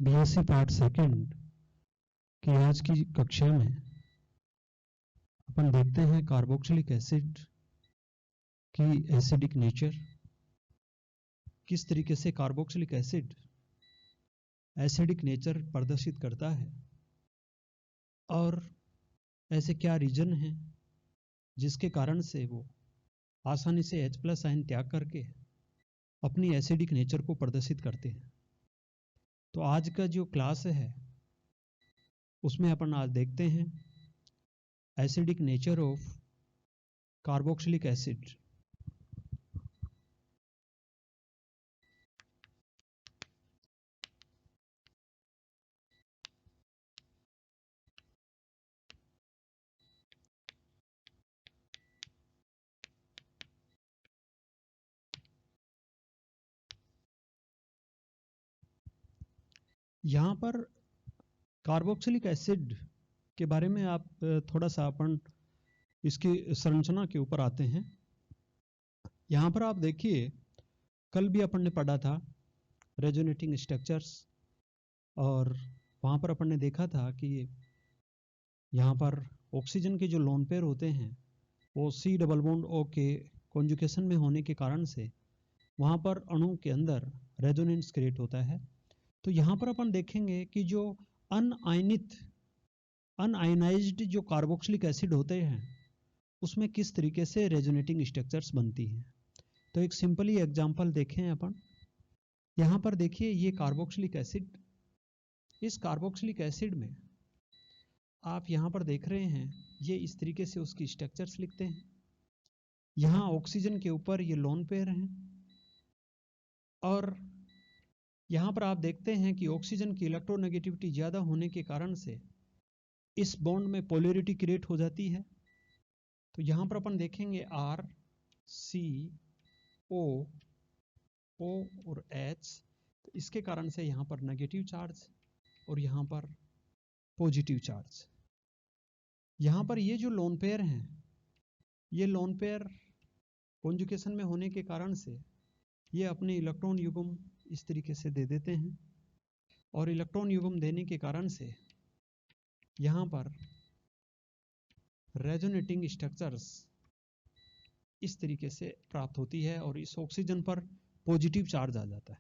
BSc part second की आज की कक्षा में अपन देखते हैं कार्बोक्सिलिक एसिड की एसिडिक नेचर, किस तरीके से कार्बोक्सिलिक एसिड एसिडिक नेचर प्रदर्शित करता है और ऐसे क्या रीजन हैं जिसके कारण से वो आसानी से H+ आयन त्याग करके अपनी एसिडिक नेचर को प्रदर्शित करते हैं। तो आज का जो क्लास है उसमें अपन आज देखते हैं acidic nature of carboxylic acid. यहाँ पर कार्बोक्सिलिक एसिड के बारे में आप थोड़ा सा अपन इसकी संरचना के ऊपर आते हैं। यहाँ पर आप देखिए, कल भी अपन ने पढ़ा था रेजोनेटिंग स्ट्रक्चर्स, और वहाँ पर अपन ने देखा था कि यहाँ पर ऑक्सीजन के जो लोन पेयर होते हैं वो C डबल बॉन्ड O के कॉन्जुगेशन में होने के कारण से वहाँ पर अणु के अंदर रेजोनेंस क्रिएट होता है। तो यहाँ पर अपन देखेंगे कि जो अनआयनाइज्ड जो कार्बोक्सिलिक एसिड होते हैं उसमें किस तरीके से रेजोनेटिंग स्ट्रक्चर्स बनती हैं। तो एक सिंपली एग्जांपल देखें अपन। यहाँ पर देखिए, ये कार्बोक्सिलिक एसिड, इस कार्बोक्सिलिक एसिड में आप यहाँ पर देख रहे हैं ये इस तरीके से उसकी स्ट्रक्चर्स लिखते हैं। यहाँ ऑक्सीजन के ऊपर ये लोन पेयर हैं और यहाँ पर आप देखते हैं कि ऑक्सीजन की इलेक्ट्रोनेगेटिविटी ज़्यादा होने के कारण से इस बॉन्ड में पोलैरिटी क्रिएट हो जाती है। तो यहाँ पर अपन देखेंगे R, C, O, O और H। तो इसके कारण से यहाँ पर नेगेटिव चार्ज और यहाँ पर पॉजिटिव चार्ज। यहाँ पर ये जो लोन पेयर हैं, ये लोन पेयर कॉन्जुगेशन में होने के कारण से ये अपने इलेक्ट्रॉन युग्म इस तरीके से दे देते हैं और इलेक्ट्रॉन युग्म देने के कारण से यहाँ पर रेजोनेटिंग स्ट्रक्चर्स इस तरीके से प्राप्त होती है और इस ऑक्सीजन पर पॉजिटिव चार्ज आ जाता है।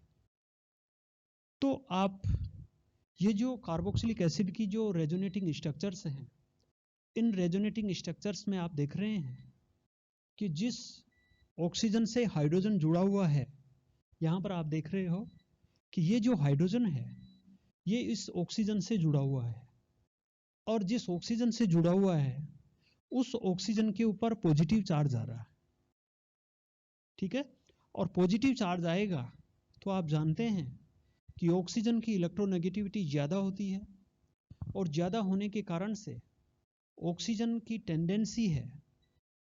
तो आप ये जो कार्बोक्सिलिक एसिड की जो रेजोनेटिंग स्ट्रक्चर्स हैं, इन रेजोनेटिंग स्ट्रक्चर्स में आप देख रहे हैं कि जिस ऑक्सीजन से हाइड्रोजन जुड़ा हुआ है, यहाँ पर आप देख रहे हो कि ये जो हाइड्रोजन है ये इस ऑक्सीजन से जुड़ा हुआ है और जिस ऑक्सीजन से जुड़ा हुआ है उस ऑक्सीजन के ऊपर पॉजिटिव चार्ज आ रहा है। ठीक है, और पॉजिटिव चार्ज आएगा तो आप जानते हैं कि ऑक्सीजन की इलेक्ट्रोनेगेटिविटी ज़्यादा होती है और ज़्यादा होने के कारण से ऑक्सीजन की टेंडेंसी है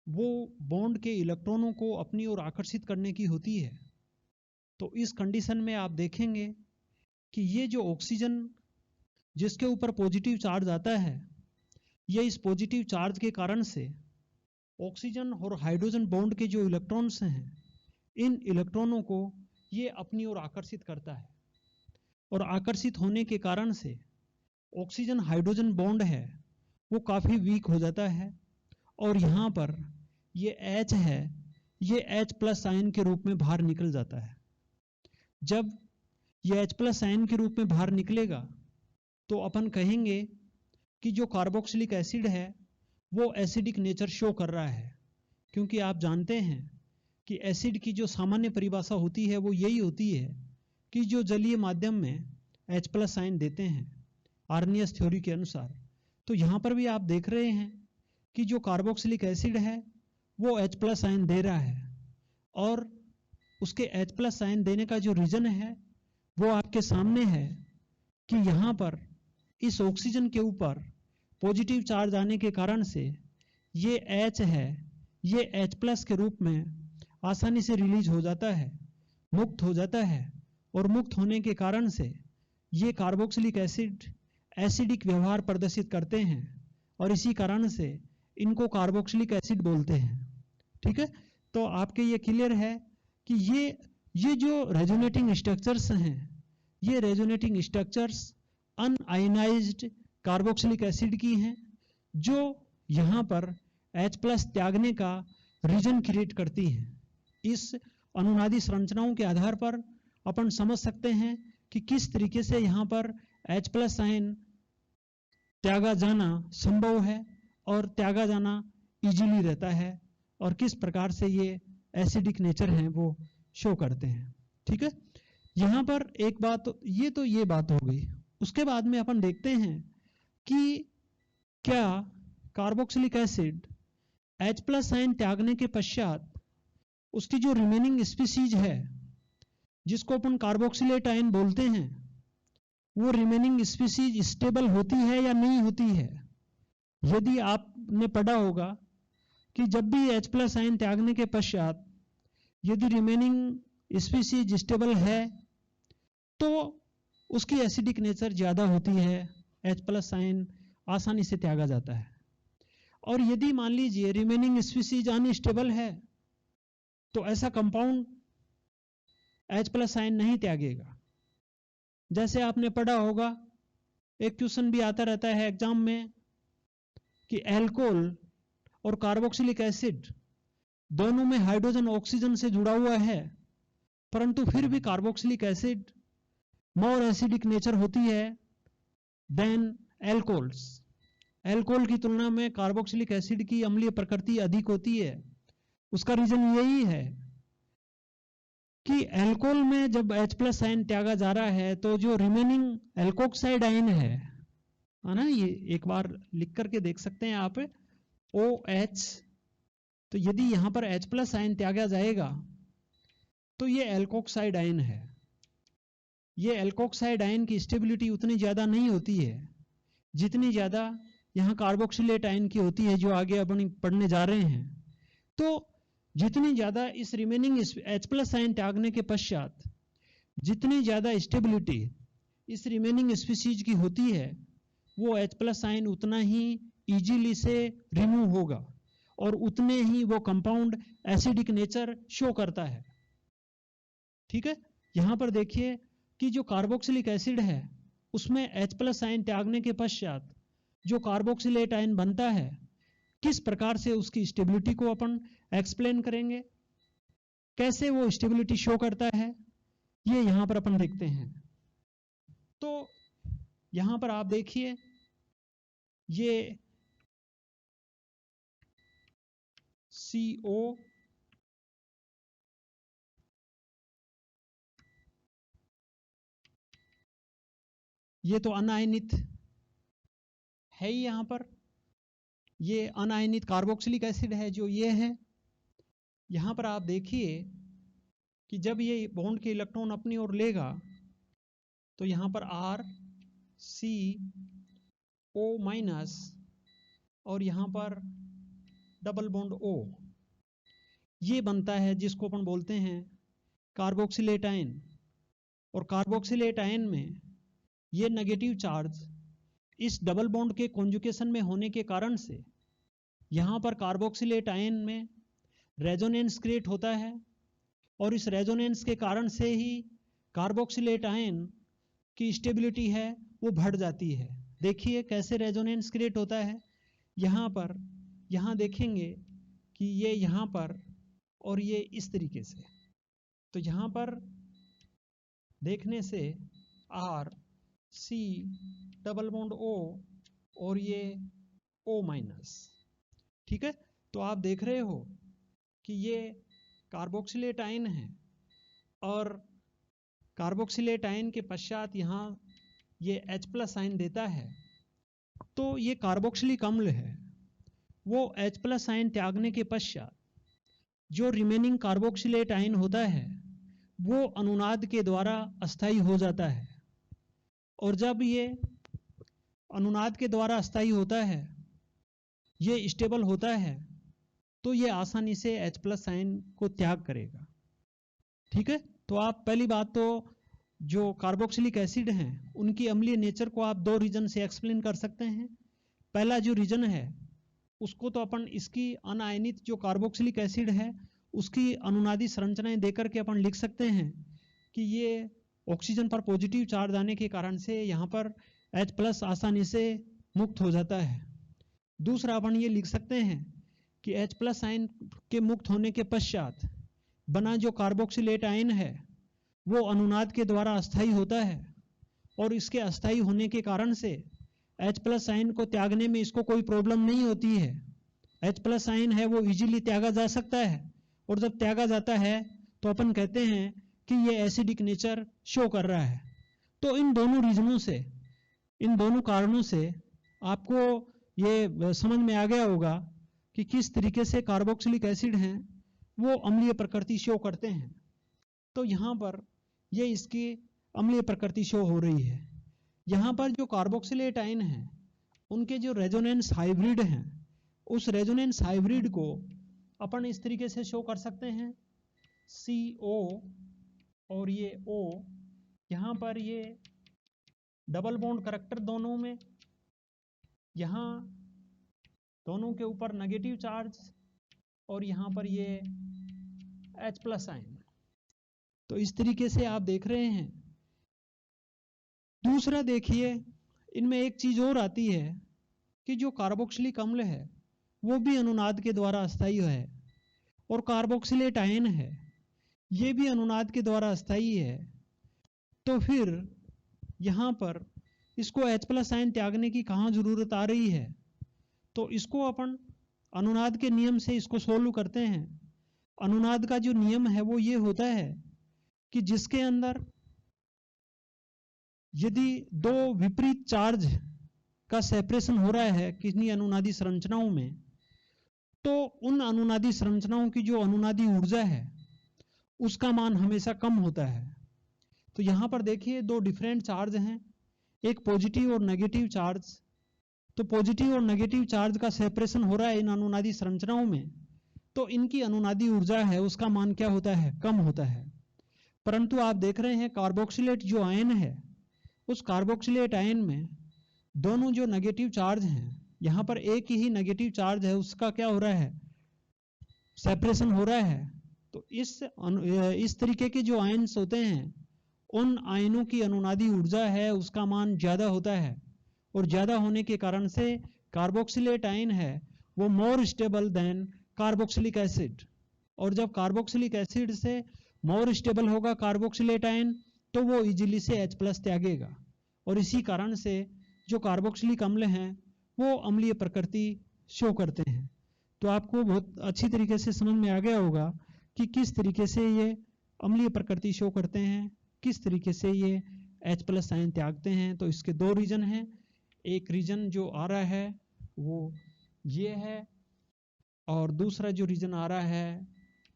वो बॉन्ड के इलेक्ट्रॉनों को अपनी ओर आकर्षित करने की होती है। तो इस कंडीशन में आप देखेंगे कि ये जो ऑक्सीजन जिसके ऊपर पॉजिटिव चार्ज आता है, ये इस पॉजिटिव चार्ज के कारण से ऑक्सीजन और हाइड्रोजन बॉन्ड के जो इलेक्ट्रॉन्स हैं, इन इलेक्ट्रॉनों को ये अपनी ओर आकर्षित करता है और आकर्षित होने के कारण से ऑक्सीजन हाइड्रोजन बॉन्ड है वो काफ़ी वीक हो जाता है और यहाँ पर ये H है, ये H+ आयन के रूप में बाहर निकल जाता है। जब ये H+ आयन के रूप में बाहर निकलेगा तो अपन कहेंगे कि जो कार्बोक्सिलिक एसिड है वो एसिडिक नेचर शो कर रहा है, क्योंकि आप जानते हैं कि एसिड की जो सामान्य परिभाषा होती है वो यही होती है कि जो जलीय माध्यम में H+ आयन देते हैं आर्नियस थ्योरी के अनुसार। तो यहाँ पर भी आप देख रहे हैं कि जो कार्बोक्सिलिक एसिड है वो H+ आयन दे रहा है और उसके H+ आयन देने का जो रीजन है वो आपके सामने है कि यहाँ पर इस ऑक्सीजन के ऊपर पॉजिटिव चार्ज आने के कारण से ये H है, ये H+ के रूप में आसानी से रिलीज हो जाता है, मुक्त हो जाता है और मुक्त होने के कारण से ये कार्बोक्सिलिक एसिड एसिडिक व्यवहार प्रदर्शित करते हैं और इसी कारण से इनको कार्बोक्सिलिक एसिड बोलते हैं। ठीक है, तो आपके ये क्लियर है कि ये जो रेजोनेटिंग स्ट्रक्चर्स हैं ये resonating structures un-ionised carboxylic acid की हैं, जो यहाँ पर H+ त्यागने का रीजन क्रिएट करती हैं। इस अनुनादी संरचनाओं के आधार पर अपन समझ सकते हैं कि किस तरीके से यहाँ पर H+ आयन त्यागा जाना संभव है और त्यागा जाना इजीली रहता है, और किस प्रकार से ये एसिडिक नेचर हैं वो शो करते हैं। ठीक है, यहाँ पर एक बात, ये बात हो गई। उसके बाद में अपन देखते हैं कि क्या कार्बोक्सिलिक एसिड H+ आयन त्यागने के पश्चात उसकी जो रिमेनिंग स्पीसीज है, जिसको अपन कार्बोक्सिलेट आयन बोलते हैं, वो रिमेनिंग स्पीसीज स्टेबल होती है या नहीं होती है। यदि आपने पढ़ा होगा कि जब भी H+ आयन त्यागने के पश्चात यदि रिमेनिंग स्पीसीज स्टेबल है तो उसकी एसिडिक नेचर ज़्यादा होती है, H+ आयन आसानी से त्यागा जाता है। और यदि मान लीजिए रिमेनिंग स्पीसीज अनस्टेबल है तो ऐसा कंपाउंड H+ आयन नहीं त्यागेगा। जैसे आपने पढ़ा होगा, एक क्वेश्चन भी आता रहता है एग्जाम में कि एल्कोहल और कार्बोक्सिलिक एसिड दोनों में हाइड्रोजन ऑक्सीजन से जुड़ा हुआ है, परंतु फिर भी carboxylic acid more acidic nature होती है देन एल्कोहल्स। एल्कोहल की तुलना में कार्बोक्सिलिक एसिड की अम्लीय प्रकृति अधिक होती है। उसका रीजन यही है कि एल्कोहल में जब H+ आयन त्यागा जा रहा है तो जो रिमेनिंग एल्कोक्साइड आयन है ना, ये एक बार लिख करके देख सकते हैं आप, OH। तो यदि यहां पर H+ आयन त्यागा जाएगा तो ये एल्कोक्साइड आयन है। ये एल्कोक्साइड आयन की स्टेबिलिटी उतनी ज्यादा नहीं होती है जितनी ज्यादा यहाँ कार्बोक्सिलेट आयन की होती है, जो आगे अपन पढ़ने जा रहे हैं। तो जितनी ज्यादा इस रिमेनिंग H+ आयन त्यागने के पश्चात जितनी ज्यादा स्टेबिलिटी इस रिमेनिंग स्पीसीज की होती है, वो H+ आयन उतना ही इजीली से रिमूव होगा और उतने ही वो कंपाउंड एसिडिक नेचर शो करता है। ठीक है, यहां पर देखिए कि जो कार्बोक्सिलिक एसिड है उसमें H+ आयन त्यागने के पश्चात जो कार्बोक्सिलेट आयन बनता है, किस प्रकार से उसकी स्टेबिलिटी को अपन एक्सप्लेन करेंगे, कैसे वो स्टेबिलिटी शो करता है, ये यहां पर अपन देखते हैं। तो यहां पर आप देखिए, ये CO ये तो अनायनित है ही, यहां पर ये अनायनित कार्बोक्सिलिक एसिड है जो ये है। यहां पर आप देखिए कि जब ये बॉन्ड के इलेक्ट्रॉन अपनी ओर लेगा तो यहां पर RCO- और यहां पर डबल बॉन्ड O ये बनता है, जिसको अपन बोलते हैं कार्बोक्सिलेट आयन। और कार्बोक्सिलेट आयन में ये नेगेटिव चार्ज इस डबल बॉन्ड के कॉन्जुगेशन में होने के कारण से यहां पर कार्बोक्सिलेट आयन में रेजोनेंस क्रिएट होता है, और इस रेजोनेंस के कारण से ही कार्बोक्सिलेट आयन की स्टेबिलिटी है वो बढ़ जाती है। देखिए कैसे रेजोनेंस क्रिएट होता है। यहाँ देखेंगे कि ये यहाँ पर और ये इस तरीके से, तो यहाँ पर देखने से RC डबल बॉन्ड O और ये O-। ठीक है, तो आप देख रहे हो कि ये कार्बोक्सिलेट आयन है, और कार्बोक्सिलेट आयन के पश्चात यहाँ ये H+ आयन देता है। तो ये कार्बोक्सिलिक अम्ल है, वो H+ आयन त्यागने के पश्चात जो रिमेनिंग कार्बोक्सिलेट आयन होता है वो अनुनाद के द्वारा अस्थायी हो जाता है, और जब ये अनुनाद के द्वारा अस्थायी होता है, ये स्टेबल होता है, तो ये आसानी से H+ आयन को त्याग करेगा। ठीक है, तो आप पहली बात तो जो कार्बोक्सिलिक एसिड हैं उनकी अम्लीय नेचर को आप दो रीजन से एक्सप्लेन कर सकते हैं। पहला जो रीजन है उसको तो अपन इसकी अनायनित जो कार्बोक्सिलिक एसिड है उसकी अनुनादी संरचनाएं देकर के अपन लिख सकते हैं कि ये ऑक्सीजन पर पॉजिटिव चार्ज आने के कारण से यहाँ पर H+ आसानी से मुक्त हो जाता है। दूसरा अपन ये लिख सकते हैं कि H+ आयन के मुक्त होने के पश्चात बना जो कार्बोक्सिलेट आयन है वो अनुनाद के द्वारा अस्थायी होता है, और इसके अस्थायी होने के कारण से H+ आयन को त्यागने में इसको कोई प्रॉब्लम नहीं होती है। H+ आयन है वो इजीली त्यागा जा सकता है, और जब त्यागा जाता है तो अपन कहते हैं कि ये एसिडिक नेचर शो कर रहा है। तो इन दोनों रीजनों से, इन दोनों कारणों से आपको ये समझ में आ गया होगा कि किस तरीके से कार्बोक्सिलिक एसिड हैं वो अम्लीय प्रकृति शो करते हैं। तो यहाँ पर ये इसकी अम्लीय प्रकृति शो हो रही है। यहाँ पर जो कार्बोक्सिलेट आयन हैं उनके जो रेजोनेंस हाइब्रिड हैं, उस रेजोनेंस हाइब्रिड को अपन इस तरीके से शो कर सकते हैं, CO और ये O, यहाँ पर ये डबल बॉन्ड करैक्टर दोनों में, यहाँ दोनों के ऊपर नेगेटिव चार्ज, और यहाँ पर ये H+ आयन। तो इस तरीके से आप देख रहे हैं। दूसरा देखिए, इनमें एक चीज और आती है कि जो कार्बोक्सिलिक अम्ल है वो भी अनुनाद के द्वारा अस्थायी है, और कार्बोक्सिलेट आयन है ये भी अनुनाद के द्वारा अस्थायी है। तो फिर यहाँ पर इसको H+ आयन त्यागने की कहाँ जरूरत आ रही है? तो इसको अपन अनुनाद के नियम से इसको सोल्व करते हैं। अनुनाद का जो नियम है वो ये होता है कि जिसके अंदर यदि दो विपरीत चार्ज का सेपरेशन हो रहा है किन्हीं अनुनादी संरचनाओं में, तो उन अनुनादी संरचनाओं की जो अनुनादी ऊर्जा है उसका मान हमेशा कम होता है। तो यहां पर देखिए दो डिफरेंट चार्ज हैं, एक पॉजिटिव और नेगेटिव चार्ज। तो पॉजिटिव और नेगेटिव चार्ज का सेपरेशन हो रहा है इन अनुनादी संरचनाओं में, तो इनकी अनुनादी ऊर्जा है उसका मान क्या होता है? कम होता है। परंतु आप देख रहे हैं कार्बोक्सिलेट जो आयन है, उस कार्बोक्सिलेट आयन में दोनों जो नेगेटिव चार्ज हैं, यहां पर एक ही नेगेटिव चार्ज है, उसका क्या हो रहा है? सेपरेशन हो रहा है। तो इस तरीके के जो आयन्स होते हैं उन आयनों की अनुनादी ऊर्जा है उसका मान ज्यादा होता है, और ज्यादा होने के कारण से कार्बोक्सिलेट आयन है वो more stable then carboxylic acid. और जब कार्बोक्सिलिक एसिड से मोर स्टेबल होगा कार्बोक्सिलेट आयन तो वो इजीली से H+ त्यागेगा, और इसी कारण से जो कार्बोक्सिलिक अम्ल हैं वो अम्लीय प्रकृति शो करते हैं। तो आपको बहुत अच्छी तरीके से समझ में आ गया होगा कि किस तरीके से ये अम्लीय प्रकृति शो करते हैं, किस तरीके से ये H+ आयन त्यागते हैं। तो इसके दो रीजन हैं, एक रीजन जो आ रहा है वो ये है, और दूसरा जो रीजन आ रहा है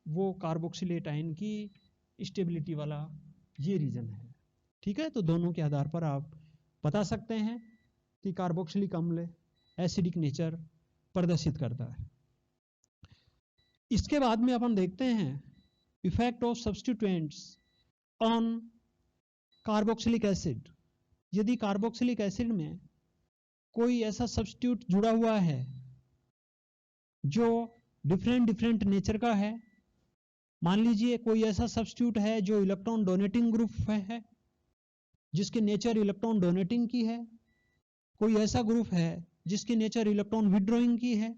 वो कार्बोक्सिलेट आयन की स्टेबिलिटी वाला ये रीजन है। ठीक है, तो दोनों के आधार पर आप बता सकते हैं कि कार्बोक्सिलिक अम्ल एसिडिक नेचर प्रदर्शित करता है। इसके बाद में अपन देखते हैं effect of substituents on carboxylic acid. यदि कार्बोक्सिलिक एसिड में कोई ऐसा सब्स्टिट्यूट जुड़ा हुआ है जो डिफरेंट नेचर का है, मान लीजिए कोई ऐसा सब्स्टिट्यूट है जो इलेक्ट्रॉन डोनेटिंग ग्रुप है, जिसकी नेचर इलेक्ट्रॉन डोनेटिंग की है, कोई ऐसा ग्रुप है जिसकी नेचर इलेक्ट्रॉन विड्रॉइंग की है,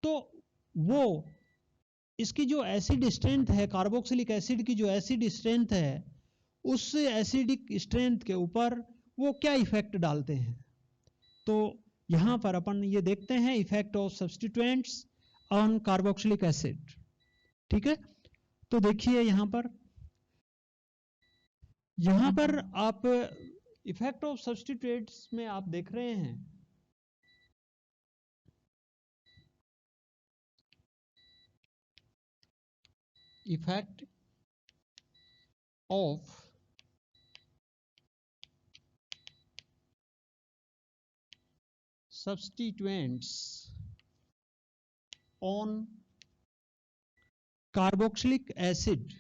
तो वो इसकी जो एसिड स्ट्रेंथ है, कार्बोक्सिलिक एसिड की जो एसिड स्ट्रेंथ है, उस एसिडिक स्ट्रेंथ के ऊपर वो क्या इफेक्ट डालते हैं। तो यहां पर अपन ये देखते हैं effect of substituents on carboxylic acid. ठीक है, तो देखिए यहां पर आप इफेक्ट ऑफ सब्स्टिट्यूएंट्स में आप देख रहे हैं effect of substituents on carboxylic acid।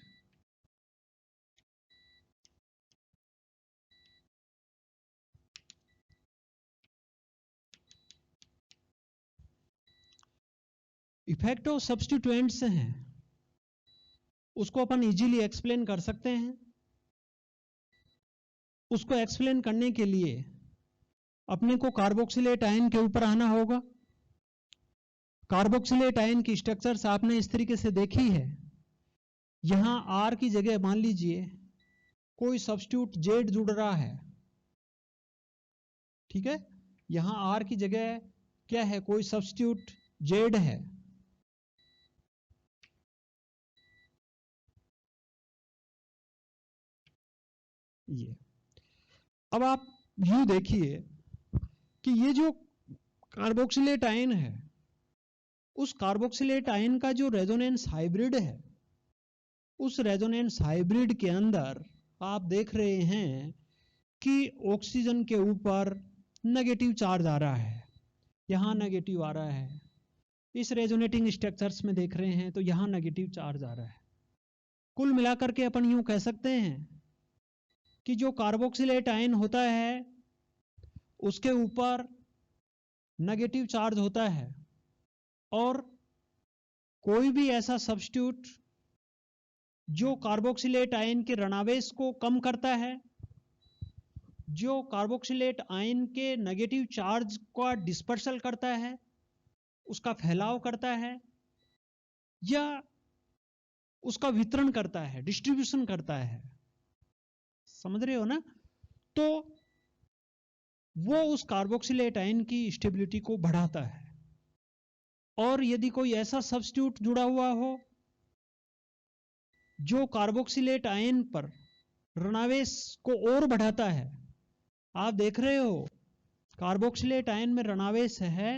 Effect of substituents हैं उसको अपन इजीली एक्सप्लेन कर सकते हैं उसको एक्सप्लेन करने के लिए अपने को कार्बोक्सिलेट आयन के ऊपर आना होगा। कार्बोक्सिलेट आयन की स्ट्रक्चर्स आपने इस तरीके से देखी है। यहां R की जगह मान लीजिए कोई सब्स्टिट्यूट जेड जुड़ रहा है, ठीक है। यहां R की जगह क्या है, कोई सब्स्टिट्यूट जेड है। ये अब आप यू देखिए कि ये जो कार्बोक्सिलेट आयन है, उस कार्बोक्सिलेट आयन का जो रेजोनेंस हाइब्रिड है, उस रेजोनेंस हाइब्रिड के अंदर आप देख रहे हैं कि ऑक्सीजन के ऊपर नेगेटिव चार्ज आ रहा है, यहां नेगेटिव आ रहा है। इस रेजोनेटिंग स्ट्रक्चर्स में देख रहे हैं तो यहां नेगेटिव चार्ज आ रहा है। कुल मिलाकर के अपन यूं कह सकते हैं कि जो कार्बोक्सिलेट आयन होता है उसके ऊपर नेगेटिव चार्ज होता है, और कोई भी ऐसा सब्स्टिट्यूट जो कार्बोक्सिलेट आयन के ऋणावेश को कम करता है, जो कार्बोक्सिलेट आयन के नेगेटिव चार्ज का डिस्पर्सल करता है, उसका फैलाव करता है या उसका वितरण करता है, डिस्ट्रीब्यूशन करता है, समझ रहे हो ना। तो वो उस कार्बोक्सिलेट आयन की स्टेबिलिटी को बढ़ाता है। और यदि कोई ऐसा सब्स्टिट्यूट जुड़ा हुआ हो जो कार्बोक्सिलेट आयन पर ऋणावेश को और बढ़ाता है, आप देख रहे हो कार्बोक्सिलेट आयन में ऋणावेश है,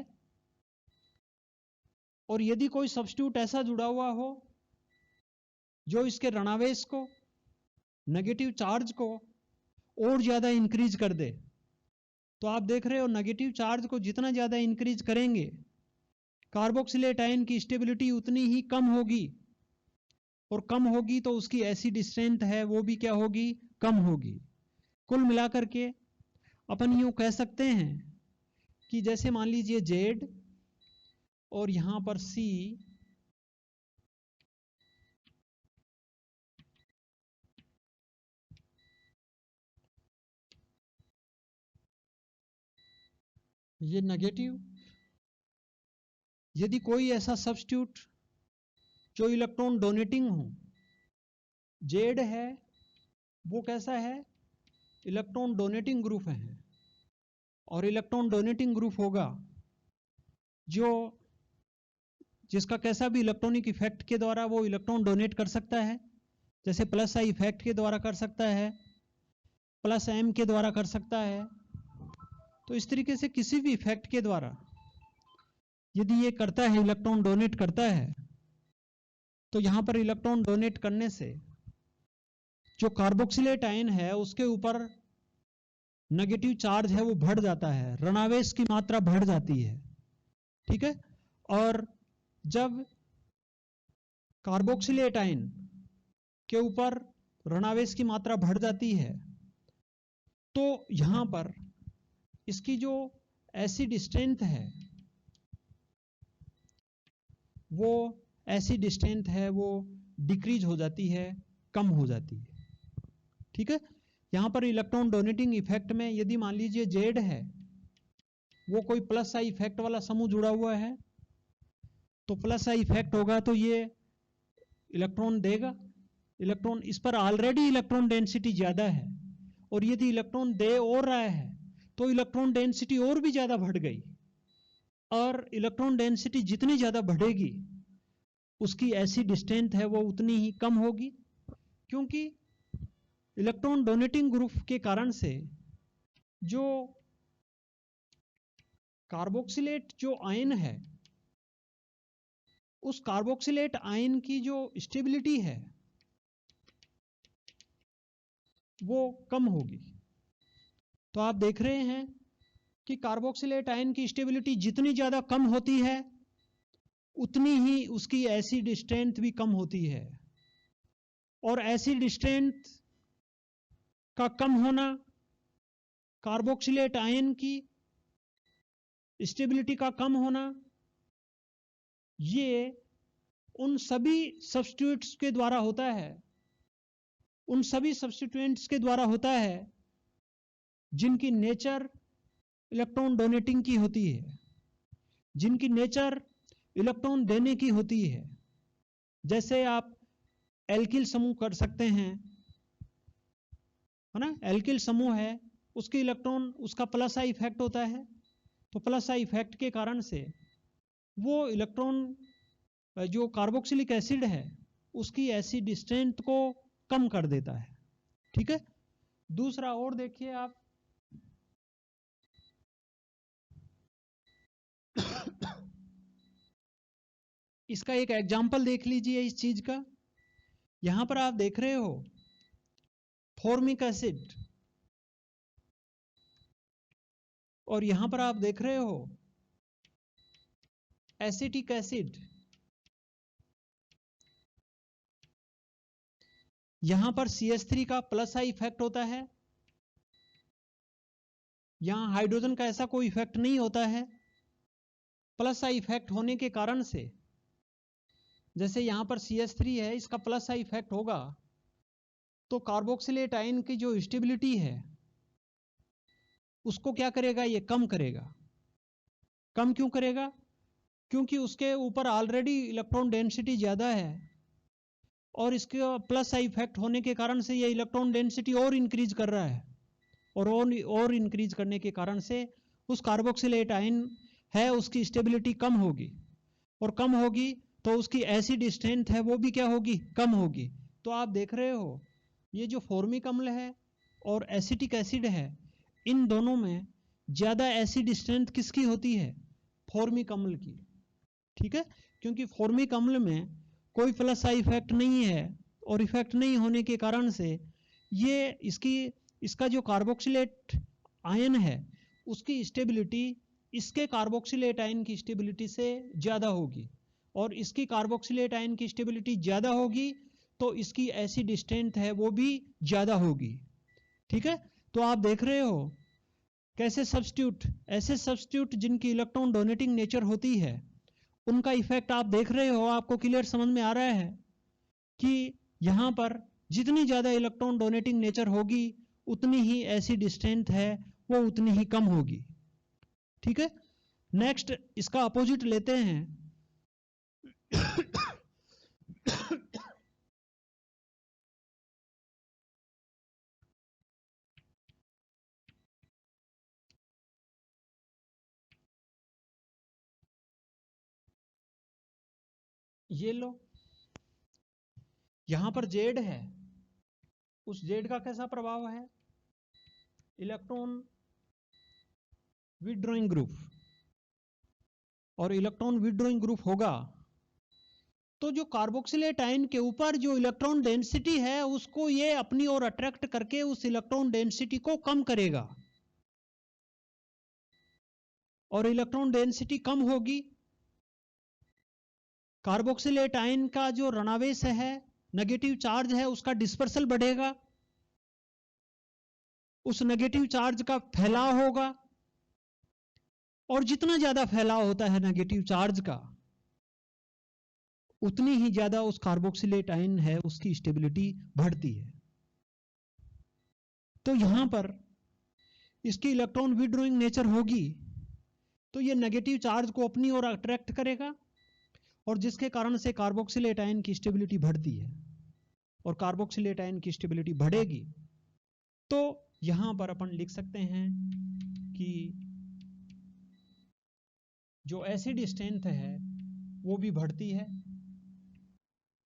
और यदि कोई सब्स्टिट्यूट ऐसा जुड़ा हुआ हो जो इसके ऋणावेश को, नेगेटिव चार्ज को और ज्यादा इंक्रीज कर दे, तो आप देख रहे हो नेगेटिव चार्ज को जितना ज्यादा इंक्रीज करेंगे कार्बोक्सिलेट आयन की स्टेबिलिटी उतनी ही कम होगी, और कम होगी तो उसकी एसिड स्ट्रेंथ है वो भी क्या होगी, कम होगी। कुल मिलाकर के अपन यूं कह सकते हैं कि जैसे मान लीजिए Z और यहां पर C, ये नेगेटिव, यदि कोई ऐसा सब्स्टिट्यूट जो इलेक्ट्रॉन डोनेटिंग हो, Z है वो कैसा है, इलेक्ट्रॉन डोनेटिंग ग्रुप है, और इलेक्ट्रॉन डोनेटिंग ग्रुप होगा जो जिसका कैसा भी इलेक्ट्रॉनिक इफेक्ट के द्वारा वो इलेक्ट्रॉन डोनेट कर सकता है, जैसे प्लस आई इफेक्ट के द्वारा कर सकता है, प्लस एम के द्वारा कर सकता है। तो इस तरीके से किसी भी इफेक्ट के द्वारा यदि ये करता है, इलेक्ट्रॉन डोनेट करता है, तो यहां पर इलेक्ट्रॉन डोनेट करने से जो कार्बोक्सिलेट आयन है उसके ऊपर नेगेटिव चार्ज है वो बढ़ जाता है, ऋणावेश की मात्रा बढ़ जाती है, ठीक है। और जब कार्बोक्सिलेट आयन के ऊपर ऋणावेश की मात्रा बढ़ जाती है तो यहां पर इसकी जो एसिड स्ट्रेंथ है वो एसिड स्ट्रेंथ है वो डिक्रीज हो जाती है, कम हो जाती है, ठीक है। यहां पर इलेक्ट्रॉन डोनेटिंग इफेक्ट में यदि मान लीजिए जेड है वो कोई प्लस आई इफेक्ट वाला समूह जुड़ा हुआ है, तो प्लस आई इफेक्ट होगा तो ये इलेक्ट्रॉन देगा, इलेक्ट्रॉन इस पर ऑलरेडी इलेक्ट्रॉन डेंसिटी ज्यादा है, और यदि इलेक्ट्रॉन दे और रहा है तो इलेक्ट्रॉन डेंसिटी और भी ज्यादा बढ़ गई, और इलेक्ट्रॉन डेंसिटी जितनी ज्यादा बढ़ेगी उसकी एसिड स्ट्रेंथ है वो उतनी ही कम होगी, क्योंकि इलेक्ट्रॉन डोनेटिंग ग्रुप के कारण से जो कार्बोक्सिलेट जो आयन है उस कार्बोक्सिलेट आयन की जो स्टेबिलिटी है वो कम होगी। तो आप देख रहे हैं कि कार्बोक्सिलेट आयन की स्टेबिलिटी जितनी ज्यादा कम होती है उतनी ही उसकी एसिड स्ट्रेंथ भी कम होती है, और एसिड स्ट्रेंथ का कम होना कार्बोक्सिलेट आयन की स्टेबिलिटी का कम होना, ये उन सभी सब्स्टिट्यूट्स के द्वारा होता है, उन सभी सब्स्टिट्यूएंट्स के द्वारा होता है जिनकी नेचर इलेक्ट्रॉन डोनेटिंग की होती है, जिनकी नेचर इलेक्ट्रॉन देने की होती है। जैसे आप एल्किल समूह कर सकते हैं, है ना, एल्किल समूह है, उसके इलेक्ट्रॉन, उसका प्लस आई इफेक्ट होता है, तो प्लस आई इफेक्ट के कारण से वो इलेक्ट्रॉन जो कार्बोक्सिलिक एसिड है उसकी एसिड स्ट्रेंथ को कम कर देता है। ठीक है। दूसरा और देखिए आप, इसका एक एग्जांपल देख लीजिए इस चीज का। यहां पर आप देख रहे हो फॉर्मिक एसिड, और यहां पर आप देख रहे हो एसिटिक एसिड। यहां पर CH3 का प्लस आई इफेक्ट होता है, यहां हाइड्रोजन का ऐसा कोई इफेक्ट नहीं होता है। प्लस आई इफेक्ट होने के कारण से, जैसे यहां पर CH3 है, इसका प्लस आई इफेक्ट होगा तो कार्बोक्सिलेट आयन की जो स्टेबिलिटी है उसको क्या करेगा, ये कम करेगा। कम क्यों करेगा? क्योंकि उसके ऊपर ऑलरेडी इलेक्ट्रॉन डेंसिटी ज्यादा है, और इसके प्लस आई इफेक्ट होने के कारण से ये इलेक्ट्रॉन डेंसिटी और इंक्रीज कर रहा है, और इंक्रीज करने के कारण से उस कार्बोक्सिलेट आयन है उसकी स्टेबिलिटी कम होगी, और कम होगी तो उसकी एसिड स्ट्रेंथ है वो भी क्या होगी, कम होगी। तो आप देख रहे हो ये जो फॉर्मिक अम्ल है और एसिटिक एसिड है, इन दोनों में ज्यादा एसिड स्ट्रेंथ किसकी होती है, फॉर्मिक अम्ल की। ठीक है, क्योंकि फॉर्मिक अम्ल में कोई प्लस आई इफेक्ट नहीं है, और इफेक्ट नहीं होने के कारण से ये इसका जो कार्बोक्सिलेट आयन है उसकी स्टेबिलिटी इसके कार्बोक्सिलेट आयन की स्टेबिलिटी से ज्यादा होगी, और इसकी कार्बोक्सिलेट आयन की स्टेबिलिटी ज्यादा होगी तो इसकी एसिड स्ट्रेंथ है वो भी ज्यादा होगी। ठीक है, तो आप देख रहे हो कैसे सब्स्टिट्यूट, ऐसे सब्स्टिट्यूट जिनकी इलेक्ट्रॉन डोनेटिंग नेचर होती है उनका इफेक्ट आप देख रहे हो, आपको क्लियर समझ में आ रहा है कि यहां पर जितनी ज्यादा इलेक्ट्रॉन डोनेटिंग नेचर होगी उतनी ही एसिड स्ट्रेंथ है वो उतनी ही कम होगी। ठीक है, नेक्स्ट इसका अपोजिट लेते हैं। ये लो, यहां पर जेड है, उस जेड का कैसा प्रभाव है, इलेक्ट्रॉन विड्रॉइंग ग्रुप, और इलेक्ट्रॉन विड्रॉइंग ग्रुप होगा तो जो कार्बोक्सिलेट आयन के ऊपर जो इलेक्ट्रॉन डेंसिटी है उसको ये अपनी ओर अट्रैक्ट करके उस इलेक्ट्रॉन डेंसिटी को कम करेगा, और इलेक्ट्रॉन डेंसिटी कम होगी, कार्बोक्सिलेट आयन का जो ऋणावेश है, नेगेटिव चार्ज है, उसका डिस्पर्सल बढ़ेगा, उस नेगेटिव चार्ज का फैलाव होगा, और जितना ज्यादा फैलाव होता है नेगेटिव चार्ज का उतनी ही ज्यादा उस कार्बोक्सिलेट आयन है उसकी स्टेबिलिटी बढ़ती है। तो यहां पर इसकी इलेक्ट्रॉन विड्रॉइंग नेचर होगी तो ये नेगेटिव चार्ज को अपनी ओर अट्रैक्ट करेगा, और जिसके कारण से कार्बोक्सिलेट आयन की स्टेबिलिटी बढ़ती है, और कार्बोक्सिलेट आयन की स्टेबिलिटी बढ़ेगी तो यहां पर अपन लिख सकते हैं कि जो एसिड स्ट्रेंथ है वो भी बढ़ती है,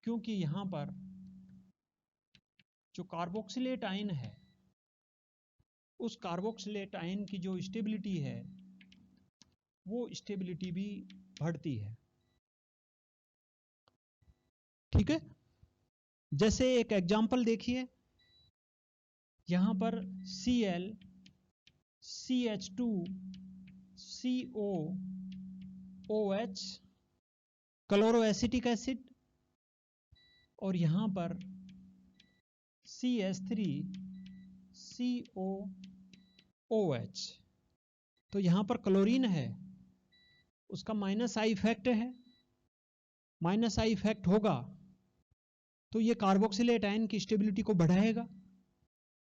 क्योंकि यहां पर जो कार्बोक्सिलेट आयन है उस कार्बोक्सिलेट आयन की जो स्टेबिलिटी है वो स्टेबिलिटी भी बढ़ती है। ठीक है, जैसे एक एग्जांपल देखिए, यहां पर Cl CH2 CO OH chloro acetic acid, और यहां पर CH3 CO OH, तो यहां पर क्लोरीन है उसका माइनस आई इफेक्ट है, माइनस आई इफेक्ट होगा तो ये कार्बोक्सिलेट आयन की स्टेबिलिटी को बढ़ाएगा,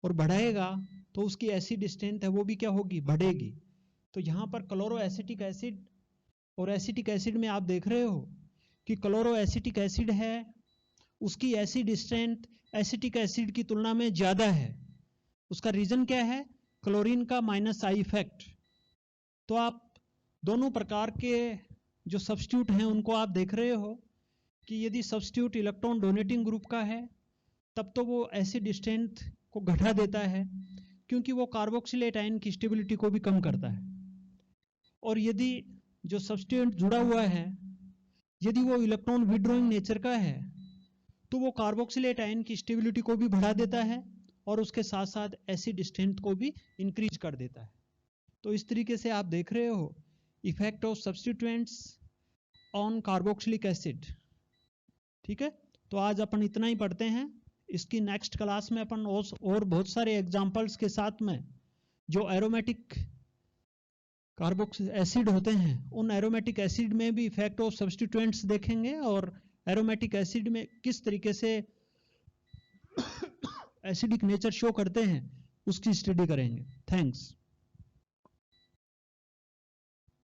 और बढ़ाएगा तो उसकी एसिड स्ट्रेंथ है वो भी क्या होगी, बढ़ेगी। तो यहाँ पर क्लोरो एसिटिक एसिड और एसिटिक एसिड में आप देख रहे हो कि क्लोरो एसिटिक एसिड है, उसकी एसिड स्ट्रेंथ एसिटिक एसिड की तुलना में ज़्यादा है। उसका रीज़न क्या है, क्लोरीन का माइनस आई इफेक्ट। तो आप दोनों प्रकार के जो सब्स्टिट्यूट हैं उनको आप देख रहे हो कि यदि सब्स्टिट्यूट इलेक्ट्रॉन डोनेटिंग ग्रुप का है तब तो वो एसिड स्ट्रेंथ को घटा देता है क्योंकि वो कार्बोक्सिलेट आयन की स्टेबिलिटी को भी कम करता है। और यदि जो सब्स्टिट्यूट जुड़ा हुआ है यदि वो इलेक्ट्रॉन विड्रॉइंग नेचर का है तो वो कार्बोक्सिलेट आयन की स्टेबिलिटी को भी बढ़ा देता है और उसके साथ साथ एसिड स्ट्रेंथ को भी इंक्रीज कर देता है। तो इस तरीके से आप देख रहे हो effect of substituents on carboxylic acid. ठीक है, तो आज अपन इतना ही पढ़ते हैं। इसकी नेक्स्ट क्लास में अपन और बहुत सारे एग्जांपल्स के साथ में जो एरोमेटिक कार्बोक्सिलिक एसिड होते हैं उन एरोमेटिक एसिड में भी इफेक्ट ऑफ सब्स्टिट्यूएंट्स देखेंगे और एरोमेटिक एसिड में किस तरीके से एसिडिक नेचर शो करते हैं उसकी स्टडी करेंगे। थैंक्स।